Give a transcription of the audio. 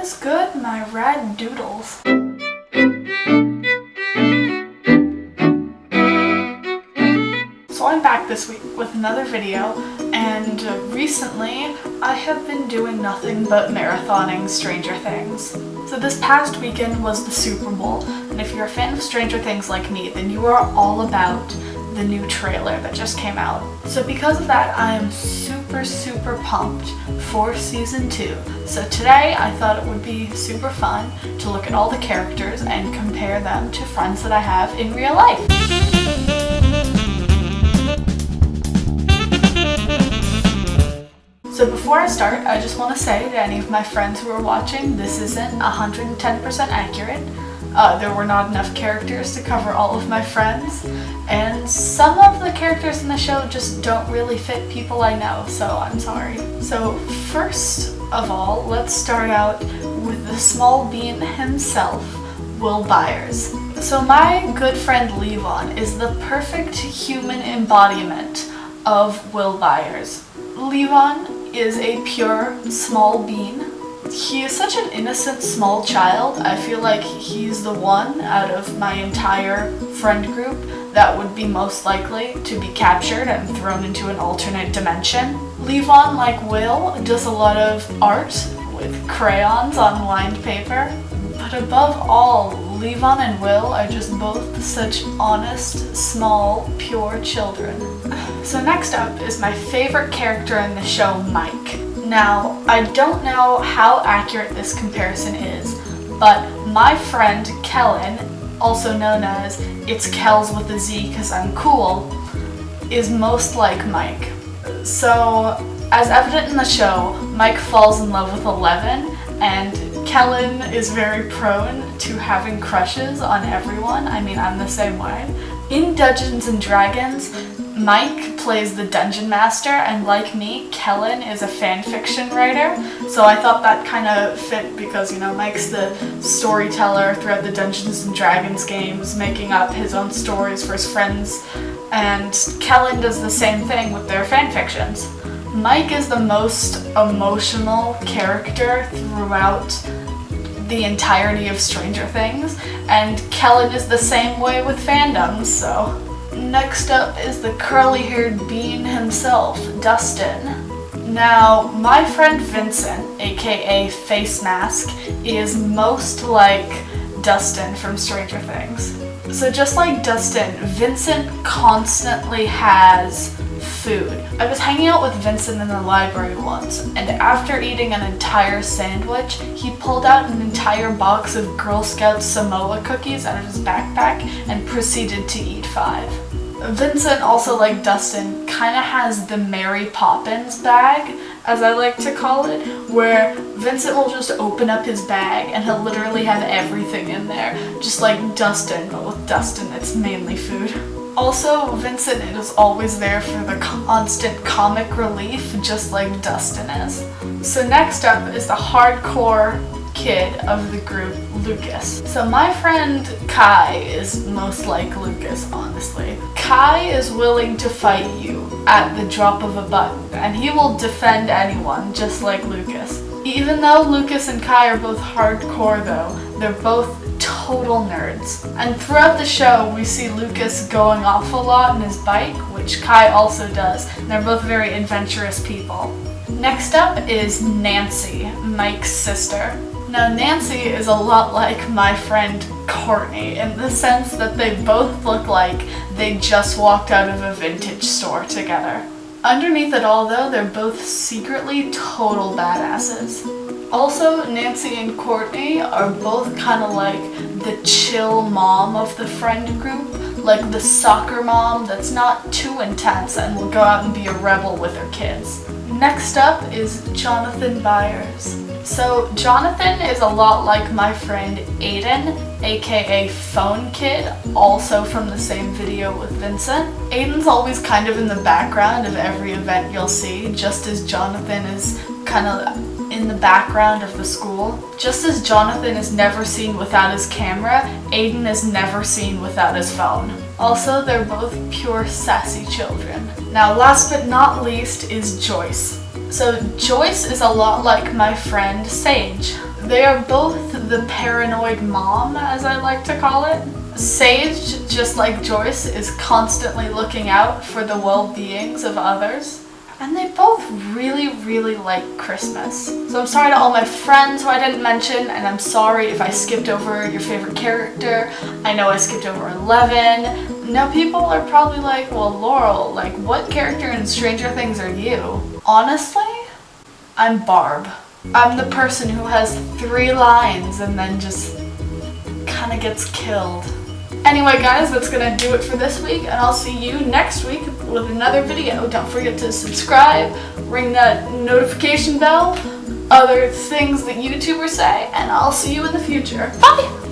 is good, my rad doodles? So I'm back this week with another video, and recently I have been doing nothing but marathoning Stranger Things. So this past weekend was the Super Bowl, and if you're a fan of Stranger Things like me, then you are all about the new trailer that just came out. So because of that, I am super pumped for season 2. So today I thought it would be super fun to look at all the characters and compare them to friends that I have in real life. So before I start, I just want to say to any of my friends who are watching, this isn't 110% accurate. There were not enough characters to cover all of my friends, and some of the characters in the show just don't really fit people I know, so I'm sorry. So first of all, let's start out with the small bean himself, Will Byers. So my good friend Levon is the perfect human embodiment of Will Byers. Levon is a pure small bean. He is such an innocent small child. I feel like he's the one out of my entire friend group that would be most likely to be captured and thrown into an alternate dimension. Levon, like Will, does a lot of art with crayons on lined paper. But above all, Levon and Will are just both such honest, small, pure children. So next up is my favorite character in the show, Mike. Now, I don't know how accurate this comparison is, but my friend Kellen, also known as It's Kells with a Z cause I'm cool, is most like Mike. So, as evident in the show, Mike falls in love with Eleven, and Kellen is very prone to having crushes on everyone. I mean, I'm the same way. In Dungeons & Dragons, Mike plays the Dungeon Master, and like me, Kellen is a fanfiction writer, so I thought that kind of fit because, you know, Mike's the storyteller throughout the Dungeons & Dragons games, making up his own stories for his friends, and Kellen does the same thing with their fanfictions. Mike is the most emotional character throughout the entirety of Stranger Things, and Kellen is the same way with fandoms, so. Next up is the curly-haired bean himself, Dustin. Now, my friend Vincent, aka Face Mask, is most like Dustin from Stranger Things. So just like Dustin, Vincent constantly has food. I was hanging out with Vincent in the library once, and after eating an entire sandwich, he pulled out an entire box of Girl Scout Samoa cookies out of his backpack and proceeded to eat 5. Vincent, also like Dustin, kind of has the Mary Poppins bag, as I like to call it, where Vincent will just open up his bag and he'll literally have everything in there, just like Dustin, but with Dustin it's mainly food. Also, Vincent is always there for the constant comic relief, just like Dustin is. So next up is the hardcore kid of the group, Lucas. So my friend Kai is most like Lucas, honestly. Kai is willing to fight you at the drop of a button, and he will defend anyone, just like Lucas. Even though Lucas and Kai are both hardcore though, they're both total nerds. And throughout the show, we see Lucas going off a lot on his bike, which Kai also does, and they're both very adventurous people. Next up is Nancy, Mike's sister. Now, Nancy is a lot like my friend Courtney in the sense that they both look like they just walked out of a vintage store together. Underneath it all though, they're both secretly total badasses. Also, Nancy and Courtney are both kind of like the chill mom of the friend group, like the soccer mom that's not too intense and will go out and be a rebel with her kids. Next up is Jonathan Byers. So Jonathan is a lot like my friend Aiden, aka Phone Kid, also from the same video with Vincent. Aiden's always kind of in the background of every event you'll see, just as Jonathan is kind of in the background of the school. Just as Jonathan is never seen without his camera, Aiden is never seen without his phone. Also, they're both pure sassy children. Now, last but not least is Joyce. So Joyce is a lot like my friend Sage. They are both the paranoid mom, as I like to call it. Sage, just like Joyce, is constantly looking out for the well-beings of others. And they both really, really like Christmas. So I'm sorry to all my friends who I didn't mention, and I'm sorry if I skipped over your favorite character. I know I skipped over 11. Now people are probably like, well, Laurel, like, what character in Stranger Things are you? Honestly, I'm Barb. I'm the person who has 3 lines and then just kind of gets killed. Anyway guys, that's gonna do it for this week, and I'll see you next week with another video. Don't forget to subscribe, ring that notification bell, other things that YouTubers say, and I'll see you in the future. Bye!